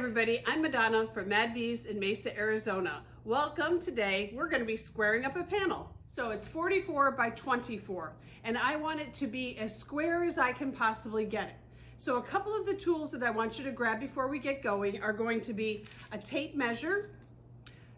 everybody, I'm Madonna from Mad Bees in Mesa, Arizona. Welcome. Today we're going to be squaring up a panel. So it's 44 by 24 and I want it to be as square as I can possibly get it. So a couple of the tools that I want you to grab before we get going are going to be a tape measure,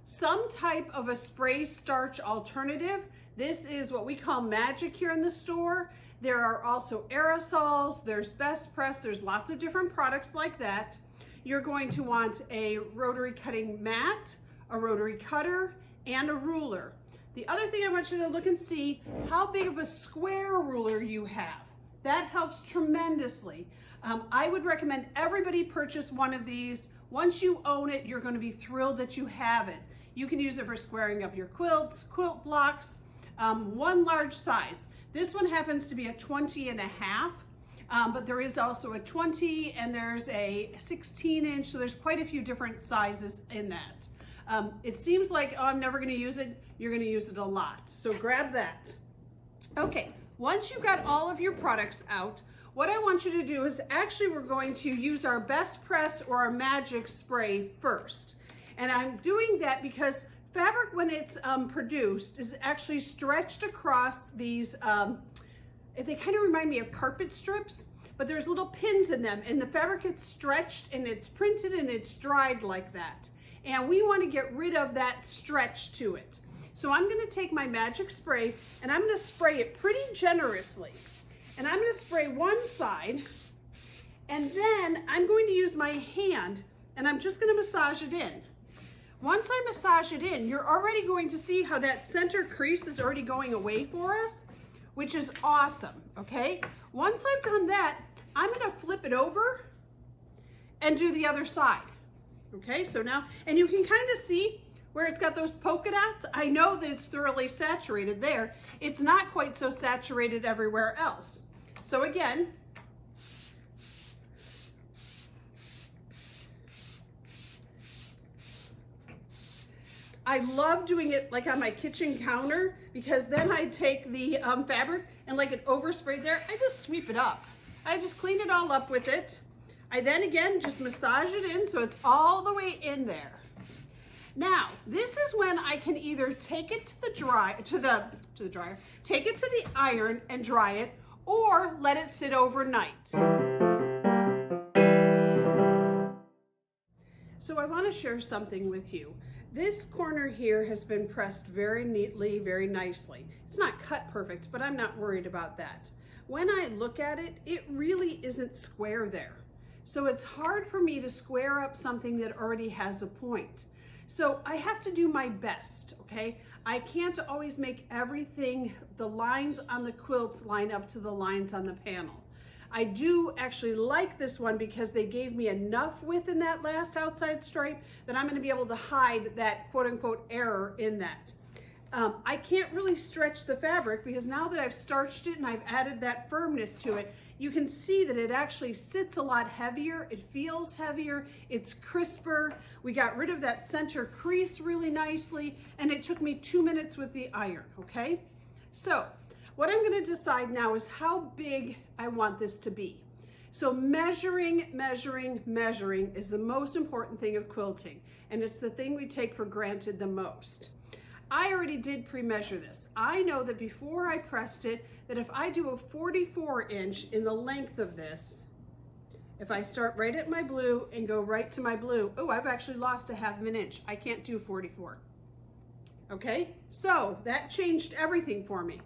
some type of a spray starch alternative. This is what we call magic here in the store. There are also aerosols, there's Best Press, there's lots of different products like that. You're going to want a rotary cutting mat, a rotary cutter, and a ruler. The other thing I want you to look and see how big of a square ruler you have. That helps tremendously. I would recommend everybody purchase one of these. Once you own it, you're going to be thrilled that you have it. You can use it for squaring up your quilts, quilt blocks, one large size. This one happens to be a 20 and a half, but there is also a 20 and there's a 16 inch, so there's quite a few different sizes in that. It seems like, oh, I'm never going to use it. You're going to use it a lot, so grab that. Okay, once you've got all of your products out, what I want you to do is actually we're going to use our Best Press or our Magic Spray first. And I'm doing that because fabric, when it's produced, is actually stretched across these, they kind of remind me of carpet strips, but there's little pins in them, and the fabric gets stretched and it's printed and it's dried like that. And we want to get rid of that stretch to it. So I'm going to take my Magic Spray and I'm going to spray it pretty generously. And I'm going to spray one side, and then I'm going to use my hand and I'm just going to massage it in. Once I massage it in, you're already going to see how that center crease is already going away for us, which is awesome, okay? Once I've done that, I'm gonna flip it over and do the other side, okay? So now, and you can kind of see where it's got those polka dots. I know that it's thoroughly saturated there. It's not quite so saturated everywhere else. So again, I love doing it like on my kitchen counter, because then I take the fabric and like it oversprayed there, I just sweep it up. I just clean it all up with it. I then again just massage it in so it's all the way in there. Now, this is when I can either take it to the dryer, take it to the iron and dry it, or let it sit overnight. So I want to share something with you. This corner here has been pressed very neatly, very nicely. It's not cut perfect, but I'm not worried about that. When I look at it, it really isn't square there. So it's hard for me to square up something that already has a point. So I have to do my best, okay? I can't always make everything, the lines on the quilts line up to the lines on the panel. I do actually like this one because they gave me enough width in that last outside stripe that I'm going to be able to hide that quote-unquote error in that. I can't really stretch the fabric because now that I've starched it and I've added that firmness to it, you can see that it actually sits a lot heavier. It feels heavier. It's crisper. We got rid of that center crease really nicely, and it took me 2 minutes with the iron, okay? So what I'm going to decide now is how big I want this to be. So measuring is the most important thing of quilting, and it's the thing we take for granted the most. I already did pre-measure this. I know that before I pressed it, that if I do a 44 inch in the length of this, if I start right at my blue and go right to my blue, oh, I've actually lost a half of an inch. I can't do 44. Okay, so that changed everything for me.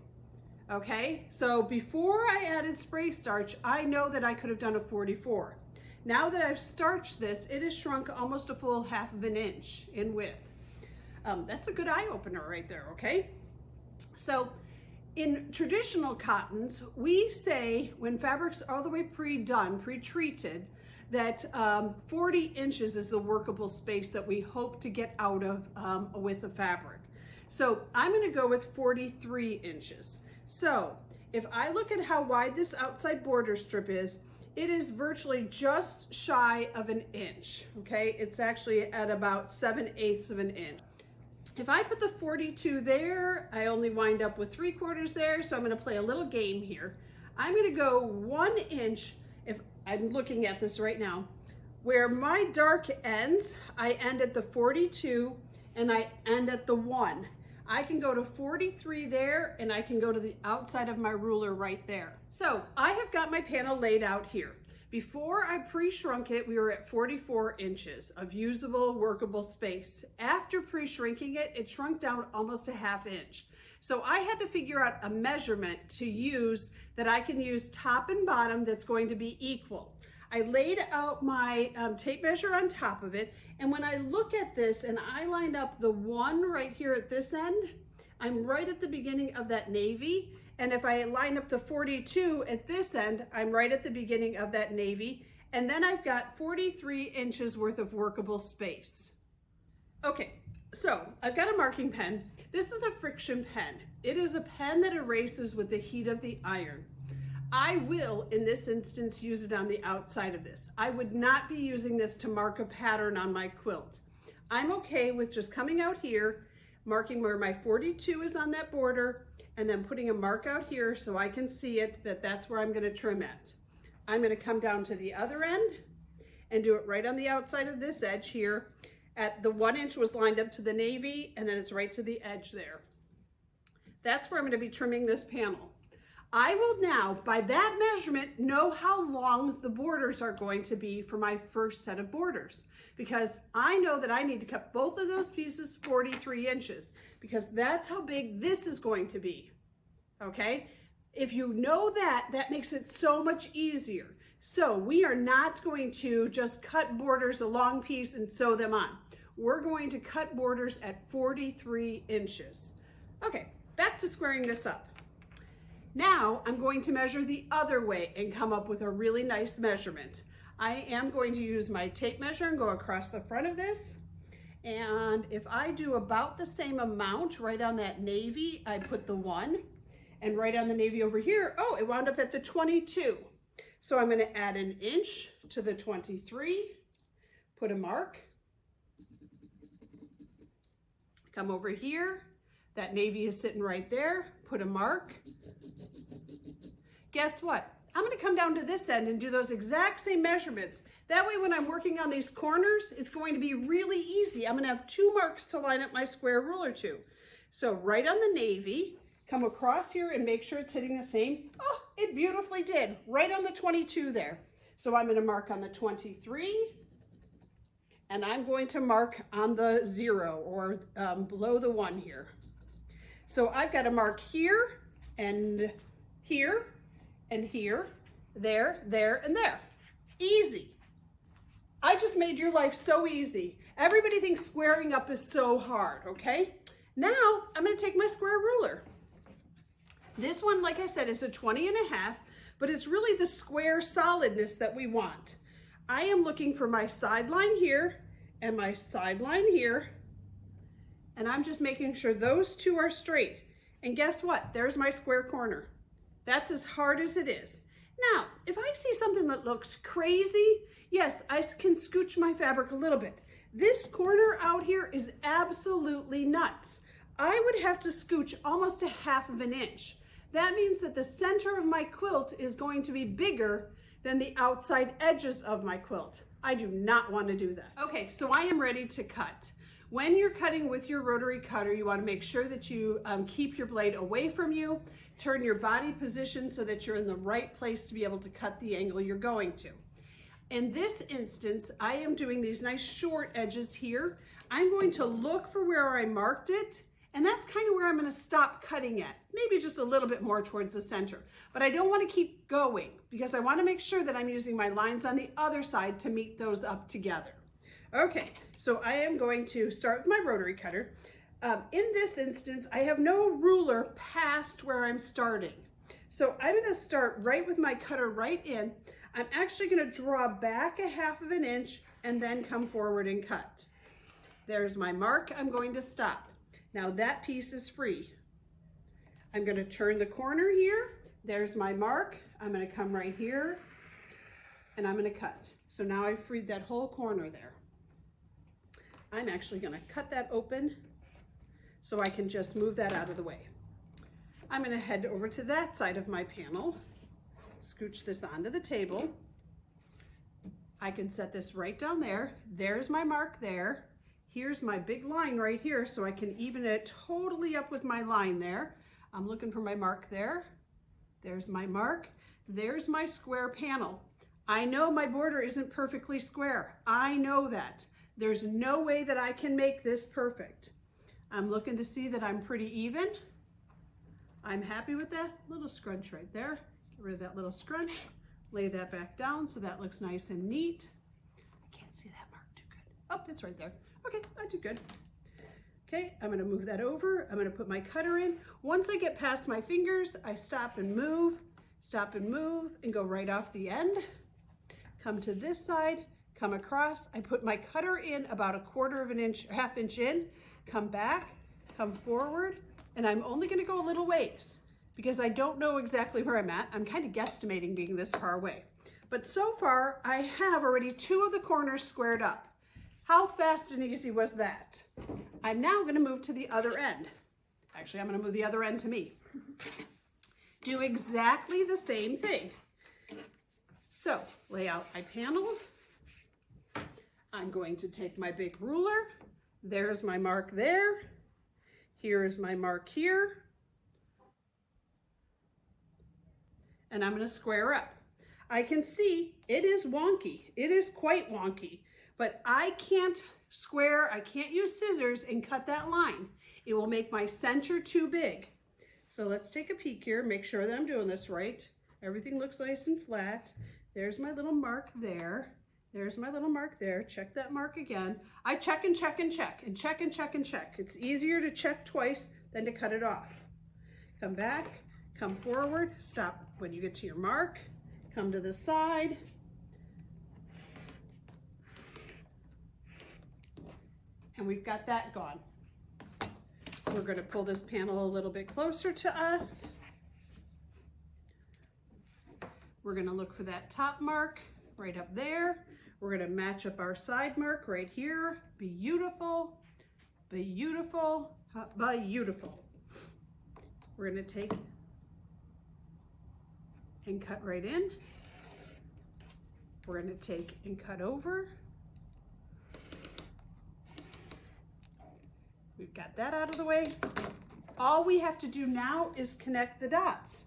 Okay, so before I added spray starch, I know that I could have done a 44. Now that I've starched this, it has shrunk almost a full half of an inch in width. That's a good eye opener right there, okay? So in traditional cottons, we say when fabric's all the way pre-done, pre-treated, that 40 inches is the workable space that we hope to get out of a width of fabric. So I'm gonna go with 43 inches. So if I look at how wide this outside border strip is, it is virtually just shy of an inch, okay? It's actually at about 7/8 of an inch. If I put the 42 there, I only wind up with 3/4 there, so I'm gonna play a little game here. I'm gonna go 1 inch, if I'm looking at this right now, where my dark ends, I end at the 42 and I end at the 1. I can go to 43 there, and I can go to the outside of my ruler right there. So I have got my panel laid out here. Before I pre-shrunk it, we were at 44 inches of usable, workable space. After pre-shrinking it, it shrunk down almost a ½ inch. So I had to figure out a measurement to use that I can use top and bottom that's going to be equal. I laid out my tape measure on top of it, and when I look at this and I lined up the 1 right here at this end, I'm right at the beginning of that navy, and if I line up the 42 at this end, I'm right at the beginning of that navy, and then I've got 43 inches worth of workable space. Okay, so I've got a marking pen. This is a friction pen. It is a pen that erases with the heat of the iron. I will, in this instance, use it on the outside of this. I would not be using this to mark a pattern on my quilt. I'm okay with just coming out here, marking where my 42 is on that border, and then putting a mark out here so I can see it, that's where I'm gonna trim at. I'm gonna come down to the other end and do it right on the outside of this edge here. At the 1 inch was lined up to the navy, and then it's right to the edge there. That's where I'm gonna be trimming this panel. I will now, by that measurement, know how long the borders are going to be for my first set of borders, because I know that I need to cut both of those pieces 43 inches, because that's how big this is going to be, okay? If you know that, that makes it so much easier. So we are not going to just cut borders a long piece and sew them on. We're going to cut borders at 43 inches. Okay, back to squaring this up. Now I'm going to measure the other way and come up with a really nice measurement. I am going to use my tape measure and go across the front of this. And if I do about the same amount right on that navy, I put the 1, and right on the navy over here, oh, it wound up at the 22. So I'm gonna add an inch to the 23, put a mark, come over here, that navy is sitting right there, put a mark. Guess what? I'm gonna come down to this end and do those exact same measurements. That way when I'm working on these corners, it's going to be really easy. I'm gonna have 2 marks to line up my square ruler to. So right on the navy, come across here and make sure it's hitting the same. Oh, it beautifully did, right on the 22 there. So I'm gonna mark on the 23, and I'm going to mark on the 0 or below the 1 here. So I've got to mark here, and here, and here, there, and there. Easy. I just made your life so easy. Everybody thinks squaring up is so hard, okay? Now I'm gonna take my square ruler. This one, like I said, is a 20.5, but it's really the square solidness that we want. I am looking for my sideline here and my sideline here, and I'm just making sure those 2 are straight. And guess what? There's my square corner. That's as hard as it is. Now, if I see something that looks crazy, yes, I can scooch my fabric a little bit. This corner out here is absolutely nuts. I would have to scooch almost a ½ inch. That means that the center of my quilt is going to be bigger than the outside edges of my quilt. I do not want to do that. Okay, so I am ready to cut. When you're cutting with your rotary cutter, you want to make sure that you keep your blade away from you, turn your body position so that you're in the right place to be able to cut the angle you're going to. In this instance, I am doing these nice short edges here. I'm going to look for where I marked it, and that's kind of where I'm going to stop cutting at, maybe just a little bit more towards the center. But I don't want to keep going because I want to make sure that I'm using my lines on the other side to meet those up together. Okay, so I am going to start with my rotary cutter. In this instance, I have no ruler past where I'm starting. So I'm gonna start right with my cutter right in. I'm actually gonna draw back a ½ inch and then come forward and cut. There's my mark, I'm going to stop. Now that piece is free. I'm gonna turn the corner here. There's my mark. I'm gonna come right here and I'm gonna cut. So now I've freed that whole corner there. I'm actually gonna cut that open so I can just move that out of the way. I'm gonna head over to that side of my panel, scooch this onto the table. I can set this right down there. There's my mark there. Here's my big line right here, so I can even it totally up with my line there. I'm looking for my mark there. There's my mark. There's my square panel. I know my border isn't perfectly square. I know that. There's no way that I can make this perfect. I'm looking to see that I'm pretty even. I'm happy with that little scrunch right there. Get rid of that little scrunch. Lay that back down so that looks nice and neat. I can't see that mark too good. Oh, it's right there. Okay, I do good. Okay, I'm gonna move that over. I'm gonna put my cutter in. Once I get past my fingers, I stop and move, and go right off the end. Come to this side, come across. I put my cutter in about 1/4 of an inch, ½ inch in, come back, come forward, and I'm only gonna go a little ways because I don't know exactly where I'm at. I'm kind of guesstimating being this far away. But so far, I have already 2 of the corners squared up. How fast and easy was that? I'm now gonna move to the other end. Actually, I'm gonna move the other end to me. Do exactly the same thing. So, lay out my panel. I'm going to take my big ruler. There's my mark there. Here's my mark here. And I'm gonna square up. I can see it is wonky. It is quite wonky, but I can't square, I can't use scissors and cut that line. It will make my center too big. So let's take a peek here, make sure that I'm doing this right. Everything looks nice and flat. There's my little mark there. There's my little mark there. Check that mark again. I check and check and check and check and check and check. It's easier to check twice than to cut it off. Come back, come forward, stop when you get to your mark, come to the side. And we've got that gone. We're going to pull this panel a little bit closer to us. We're going to look for that top mark right up there. We're going to match up our side mark right here. Beautiful, beautiful, beautiful. We're going to take and cut right in. We're going to take and cut over. We've got that out of the way. All we have to do now is connect the dots.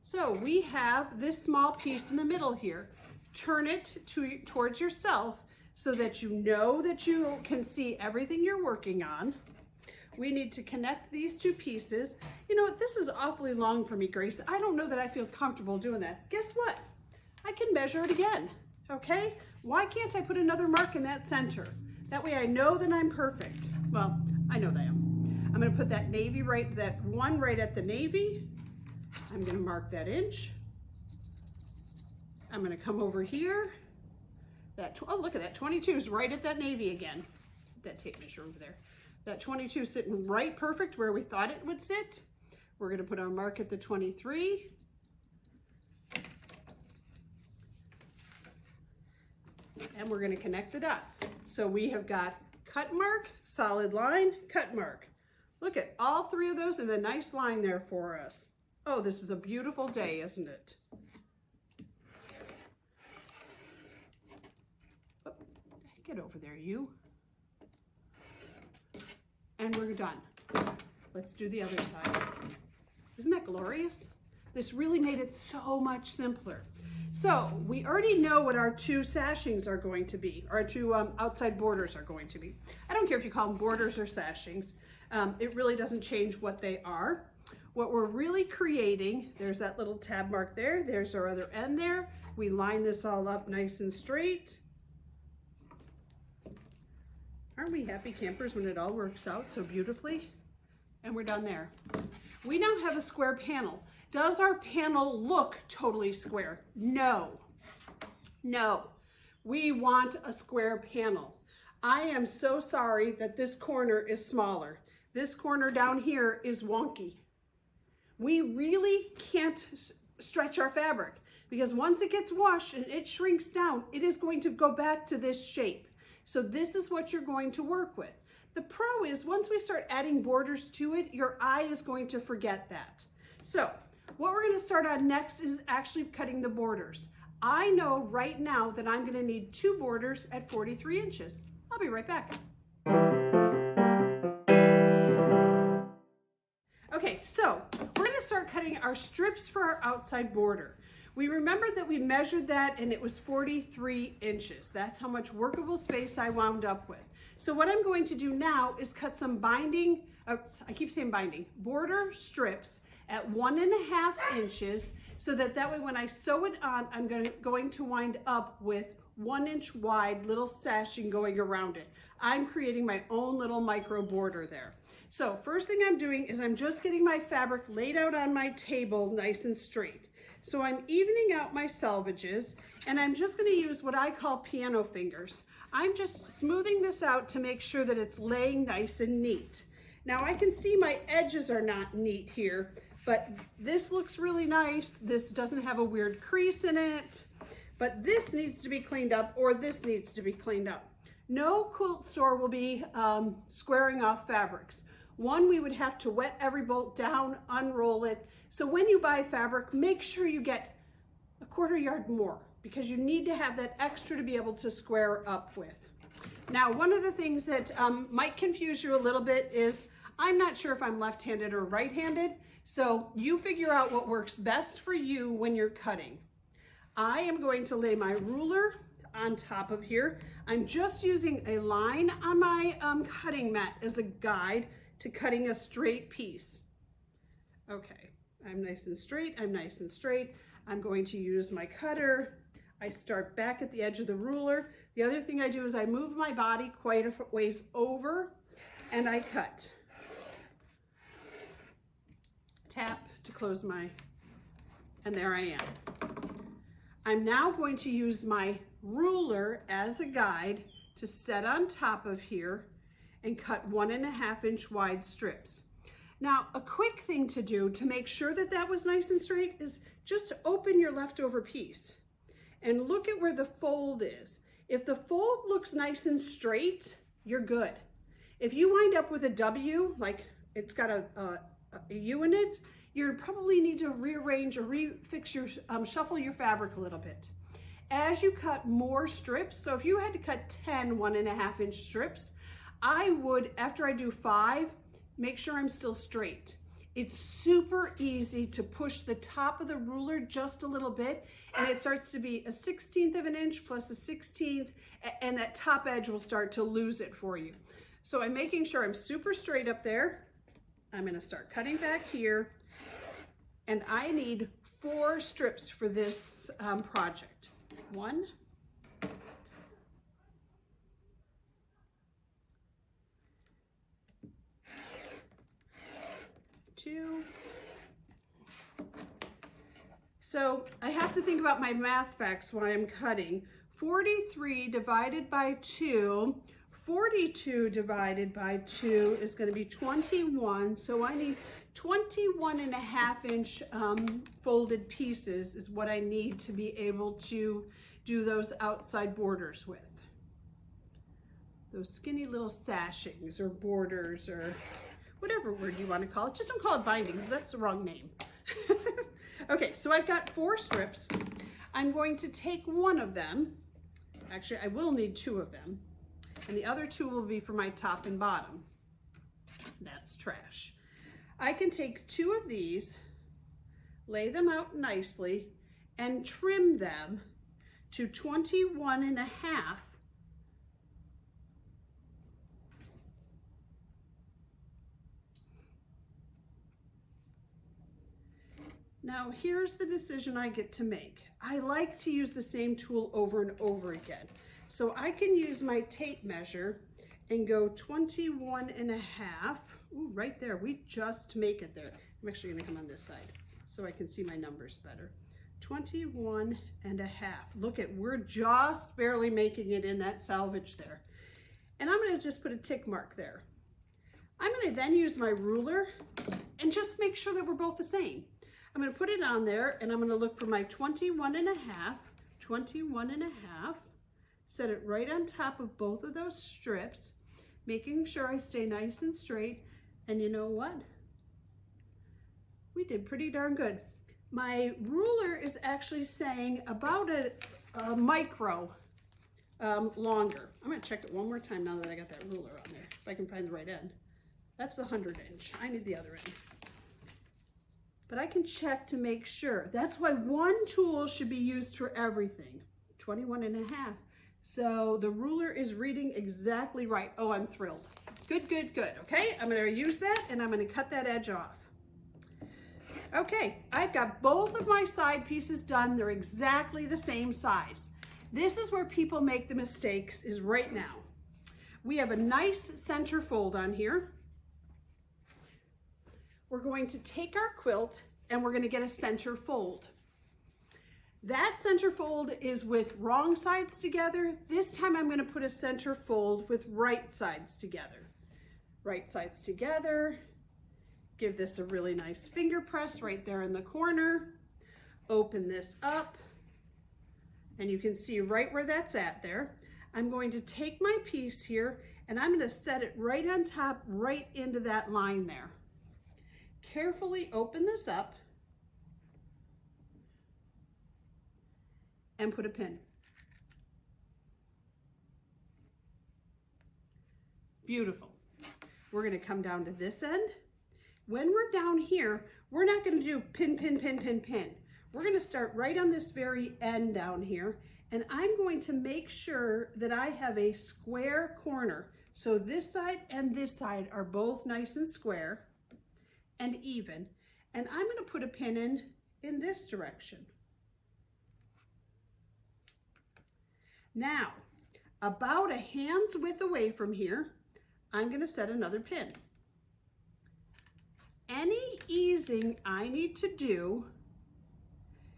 So we have this small piece in the middle here. Turn it towards yourself so that you know that you can see everything you're working on. We need to connect these 2 pieces. You know what, this is awfully long for me, Grace. I don't know that I feel comfortable doing that. Guess what? I can measure it again, okay? Why can't I put another mark in that center? That way I know that I'm perfect. Well, I know that I am. I'm gonna put that navy that one right at the navy. I'm gonna mark that inch. I'm gonna come over here. Oh, look at that, 22 is right at that navy again. That tape measure over there. That 22 is sitting right perfect where we thought it would sit. We're gonna put our mark at the 23. And we're gonna connect the dots. So we have got cut mark, solid line, cut mark. Look at all 3 of those in a nice line there for us. Oh, this is a beautiful day, isn't it? Oh, get over there, you. And we're done. Let's do the other side. Isn't that glorious? This really made it so much simpler. So we already know what our 2 sashings are going to be, our 2 outside borders are going to be. I don't care if you call them borders or sashings. It really doesn't change what they are. What we're really creating, there's that little tab mark there, there's our other end there. We line this all up nice and straight. Aren't we happy campers when it all works out so beautifully? And we're done there. We now have a square panel. Does our panel look totally square? No. No. We want a square panel. I am so sorry that this corner is smaller. This corner down here is wonky. We really can't stretch our fabric because once it gets washed and it shrinks down, it is going to go back to this shape. So this is what you're going to work with. The pro is once we start adding borders to it, your eye is going to forget that. So what we're going to start on next is actually cutting the borders. I know right now that I'm gonna need 2 borders at 43 inches. I'll be right back. Okay, so we're gonna start cutting our strips for our outside border. We remembered that we measured that and it was 43 inches. That's how much workable space I wound up with. So what I'm going to do now is cut some binding, I keep saying binding, border strips at 1.5 inches so that way when I sew it on, I'm going to wind up with 1 inch wide little sashing going around it. I'm creating my own little micro border there. So first thing I'm doing is I'm just getting my fabric laid out on my table nice and straight. So I'm evening out my selvages and I'm just gonna use what I call piano fingers. I'm just smoothing this out to make sure that it's laying nice and neat. Now I can see my edges are not neat here, but this looks really nice. This doesn't have a weird crease in it, but this needs to be cleaned up or this needs to be cleaned up. No quilt store will be squaring off fabrics. One, we would have to wet every bolt down, unroll it. So when you buy fabric, make sure you get 1/4 yard more because you need to have that extra to be able to square up with. Now, one of the things that might confuse you a little bit is I'm not sure if I'm left-handed or right-handed, so you figure out what works best for you when you're cutting. I am going to lay my ruler on top of here. I'm just using a line on my cutting mat as a guide to cutting a straight piece. Okay, I'm nice and straight, I'm nice and straight. I'm going to use my cutter. I start back at the edge of the ruler. The other thing I do is I move my body quite a ways over and I cut. Tap to close and there I am. I'm now going to use my ruler as a guide to set on top of here and cut 1.5 inch wide strips. Now, a quick thing to do to make sure that that was nice and straight is just open your leftover piece and look at where the fold is. If the fold looks nice and straight, you're good. If you wind up with a W, like it's got a U in it, you probably need to rearrange or refix your, shuffle your fabric a little bit. As you cut more strips, so if you had to cut 10 1.5 inch strips, I would, after I do 5, make sure I'm still straight. It's super easy to push the top of the ruler just a little bit and it starts to be a 1/16 of an inch plus a 1/16 and that top edge will start to lose it for you. So I'm making sure I'm super straight up there. I'm gonna start cutting back here and I need 4 strips for this project. 1, 2. So I have to think about my math facts while I'm cutting. 43 divided by 2, 42 divided by 2 is going to be 21. So I need 21.5 inch folded pieces is what I need to be able to do those outside borders with. Those skinny little sashings or borders or whatever word you want to call it. Just don't call it binding because that's the wrong name. Okay, so I've got 4 strips. I'm going to take one of them. Actually, I will need 2 of them. And the other 2 will be for my top and bottom. That's trash. I can take 2 of these, lay them out nicely, and trim them to 21.5. Now here's the decision I get to make. I like to use the same tool over and over again. So I can use my tape measure and go 21.5. Ooh, right there, we just make it there. I'm actually gonna come on this side so I can see my numbers better. 21.5. Look at, we're just barely making it in that selvage there. And I'm gonna just put a tick mark there. I'm gonna then use my ruler and just make sure that we're both the same. I'm gonna put it on there and I'm gonna look for my 21.5, set it right on top of both of those strips, making sure I stay nice and straight. And you know what? We did pretty darn good. My ruler is actually saying about a micro longer. I'm gonna check it one more time now that I got that ruler on there, if I can find the right end. That's the 100-inch. I need the other end. But I can check to make sure. That's why one tool should be used for everything. 21.5. So the ruler is reading exactly right. Oh, I'm thrilled. Good, good, good. Okay, I'm gonna use that and I'm gonna cut that edge off. Okay, I've got both of my side pieces done. They're exactly the same size. This is where people make the mistakes, is right now. We have a nice center fold on here. We're going to take our quilt and we're going to get a center fold. That center fold is with wrong sides together. This time I'm going to put a center fold with right sides together. Right sides together. Give this a really nice finger press right there in the corner. Open this up. And you can see right where that's at there. I'm going to take my piece here and I'm going to set it right on top, right into that line there. Carefully open this up and put a pin. Beautiful. We're going to come down to this end. When we're down here, we're not going to do pin, pin, pin, pin, pin. We're going to start right on this very end down here, and I'm going to make sure that I have a square corner. So this side and this side are both nice and square and even, and I'm going to put a pin in this direction. Now, about a hand's width away from here, I'm going to set another pin. Any easing I need to do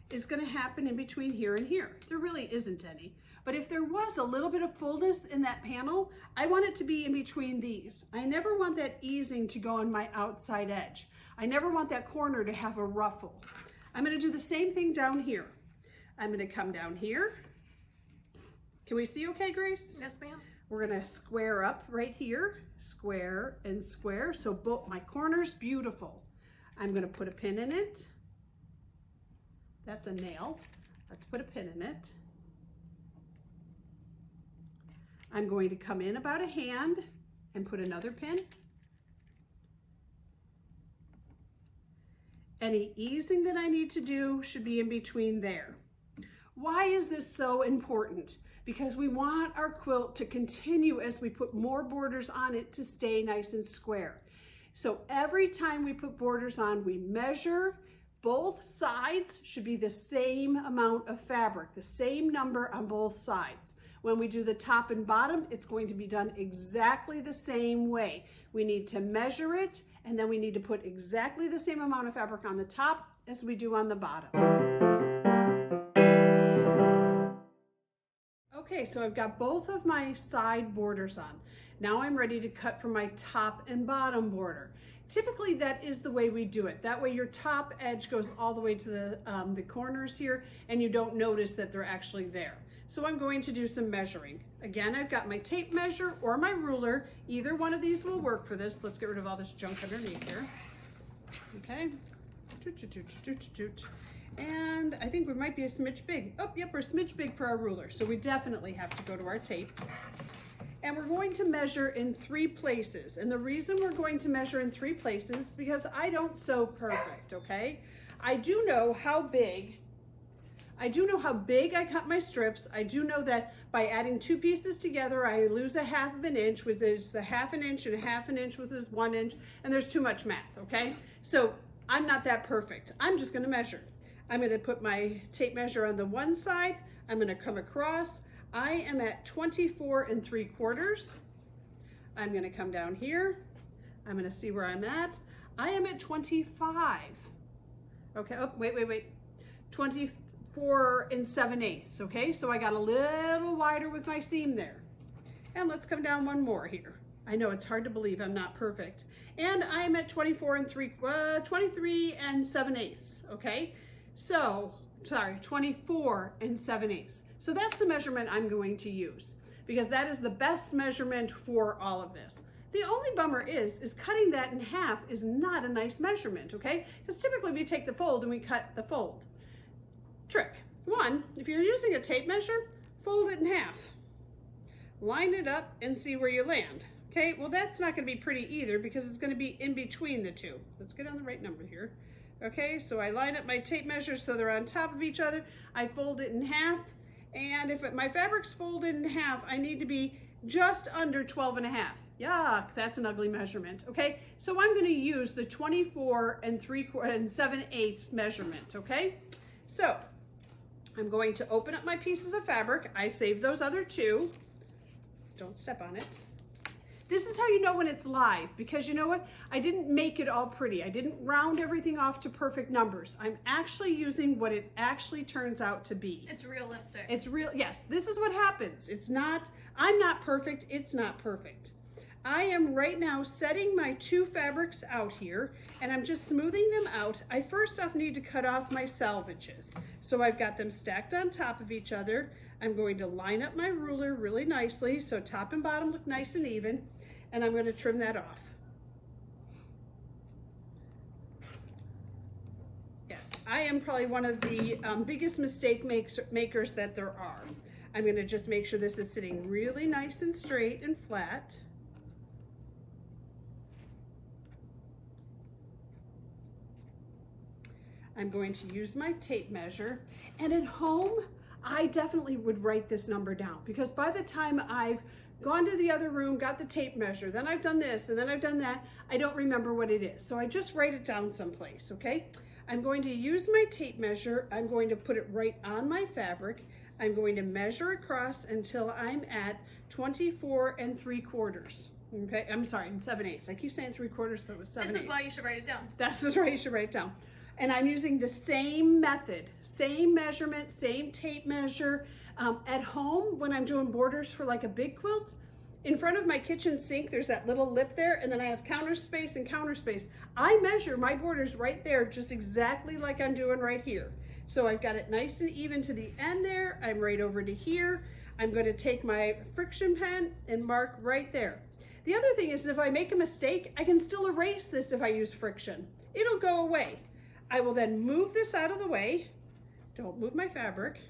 is going to happen in between here and here. There really isn't any. But if there was a little bit of fullness in that panel, I want it to be in between these. I never want that easing to go on my outside edge. I never want that corner to have a ruffle. I'm going to do the same thing down here. I'm going to come down here. Can we see okay, Grace? Yes, ma'am. We're going to square up right here, square and square. So both my corners, beautiful. I'm going to put a pin in it. That's a nail. Let's put a pin in it. I'm going to come in about a hand and put another pin. Any easing that I need to do should be in between there. Why is this so important? Because we want our quilt to continue as we put more borders on it to stay nice and square. So every time we put borders on, we measure. Both sides should be the same amount of fabric, the same number on both sides. When we do the top and bottom, it's going to be done exactly the same way. We need to measure it, and then we need to put exactly the same amount of fabric on the top as we do on the bottom. Okay, so I've got both of my side borders on. Now I'm ready to cut for my top and bottom border. Typically that is the way we do it. That way your top edge goes all the way to the corners here and you don't notice that they're actually there. So I'm going to do some measuring. Again, I've got my tape measure or my ruler. Either one of these will work for this. Let's get rid of all this junk underneath here. Okay. And I think we might be a smidge big. Oh, yep, we're a smidge big for our ruler. So we definitely have to go to our tape. And we're going to measure in 3 places. And the reason we're going to measure in 3 places because I don't sew perfect, okay? I do know how big I cut my strips. I do know that by adding 2 pieces together, I lose a 1/2 inch, with this a 1/2 inch and a 1/2 inch with this 1 inch, and there's too much math, okay? So I'm not that perfect. I'm just gonna measure. I'm gonna put my tape measure on the one side. I'm gonna come across. I am at 24 3/4. I'm gonna come down here. I'm gonna see where I'm at. I am at 25. Okay, oh, wait. 24 7/8, okay? So I got a little wider with my seam there. And let's come down one more here. I know it's hard to believe I'm not perfect. And I am at 23 7/8, okay? So, sorry, 24 7/8. So that's the measurement I'm going to use because that is the best measurement for all of this. The only bummer is cutting that in half is not a nice measurement, okay? Because typically we take the fold and we cut the fold. Trick one, if you're using a tape measure, fold it in half. Line it up and see where you land. Okay, well that's not going to be pretty either because it's going to be in between the two. Let's get on the right number here. Okay, so I line up my tape measures so they're on top of each other. I fold it in half, and if my fabric's folded in half, I need to be just under 12 and a half. Yuck, that's an ugly measurement, okay? So I'm going to use the 24 and 7/8 measurement, okay? So I'm going to open up my pieces of fabric. I saved those other two. Don't step on it. This is how you know when it's live, because you know what? I didn't make it all pretty. I didn't round everything off to perfect numbers. I'm actually using what it actually turns out to be. It's realistic. It's real. Yes, this is what happens. It's not, I'm not perfect. It's not perfect. I am right now setting my two fabrics out here, and I'm just smoothing them out. I first off need to cut off my salvages. So I've got them stacked on top of each other. I'm going to line up my ruler really nicely so top and bottom look nice and even, and I'm going to trim that off. Yes, I am probably one of the biggest mistake makers that there are. I'm going to just make sure this is sitting really nice and straight and flat. I'm going to use my tape measure, and at home I definitely would write this number down, because by the time I've gone to the other room, got the tape measure, then I've done this and then I've done that, I don't remember what it is. So I just write it down someplace, okay? I'm going to use my tape measure. I'm going to put it right on my fabric. I'm going to measure across until I'm at 24 3/4. Okay, I'm sorry, in 7/8. I keep saying 3/4, but it was 7/8. This is why you should write it down. This is why you should write it down. And I'm using the same method, same measurement, same tape measure. At home, when I'm doing borders for like a big quilt, in front of my kitchen sink, there's that little lip there, and then I have counter space and counter space. I measure my borders right there, just exactly like I'm doing right here. So I've got it nice and even to the end there. I'm right over to here. I'm going to take my friction pen and mark right there. The other thing is, if I make a mistake, I can still erase this if I use friction. It'll go away. I will then move this out of the way. Don't move my fabric.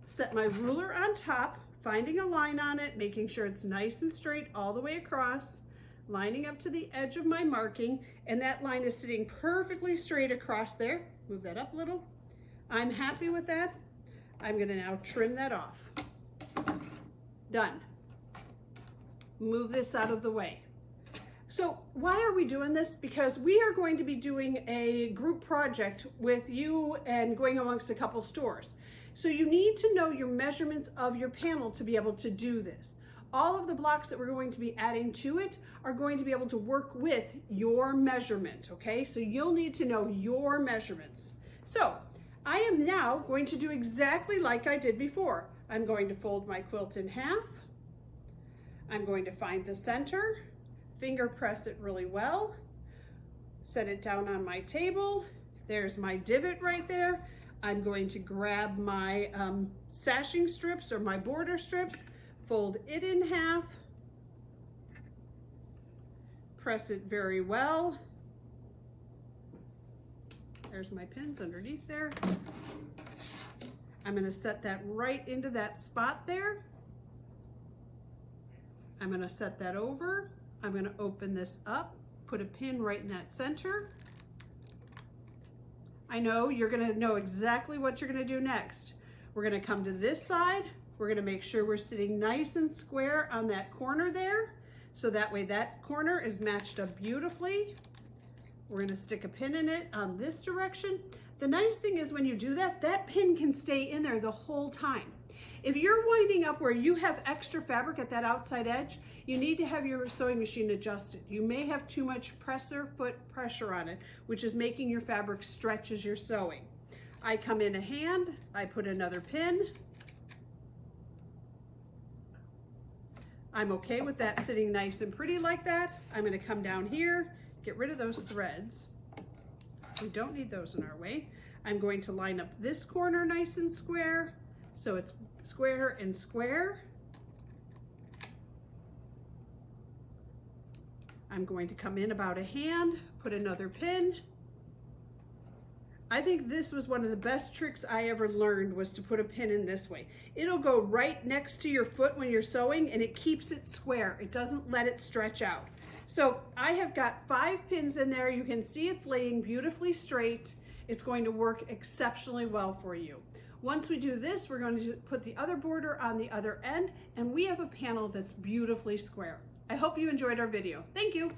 Set my ruler on top, finding a line on it, making sure it's nice and straight all the way across, lining up to the edge of my marking, and that line is sitting perfectly straight across there. Move that up a little. I'm happy with that. I'm gonna now trim that off. Done. Move this out of the way. So why are we doing this? Because we are going to be doing a group project with you and going amongst a couple stores. So you need to know your measurements of your panel to be able to do this. All of the blocks that we're going to be adding to it are going to be able to work with your measurement, okay? So you'll need to know your measurements. So I am now going to do exactly like I did before. I'm going to fold my quilt in half. I'm going to find the center, finger press it really well, set it down on my table. There's my divot right there. I'm going to grab my sashing strips or my border strips, fold it in half, press it very well. There's my pins underneath there. I'm going to set that right into that spot there. I'm going to set that over. I'm going to open this up, put a pin right in that center. I know you're going to know exactly what you're going to do next. We're going to come to this side. We're going to make sure we're sitting nice and square on that corner there, so that way that corner is matched up beautifully. We're going to stick a pin in it on this direction. The nice thing is when you do that, that pin can stay in there the whole time. If you're winding up where you have extra fabric at that outside edge, you need to have your sewing machine adjusted. You may have too much presser foot pressure on it, which is making your fabric stretch as you're sewing. I come in a hand, I put another pin. I'm okay with that sitting nice and pretty like that. I'm going to come down here, get rid of those threads. We don't need those in our way. I'm going to line up this corner nice and square, so it's square and square. I'm going to come in about a hand, put another pin. I think this was one of the best tricks I ever learned, was to put a pin in this way. It'll go right next to your foot when you're sewing, and it keeps it square. It doesn't let it stretch out. So I have got 5 pins in there. You can see it's laying beautifully straight. It's going to work exceptionally well for you. Once we do this, we're going to put the other border on the other end, and we have a panel that's beautifully square. I hope you enjoyed our video. Thank you.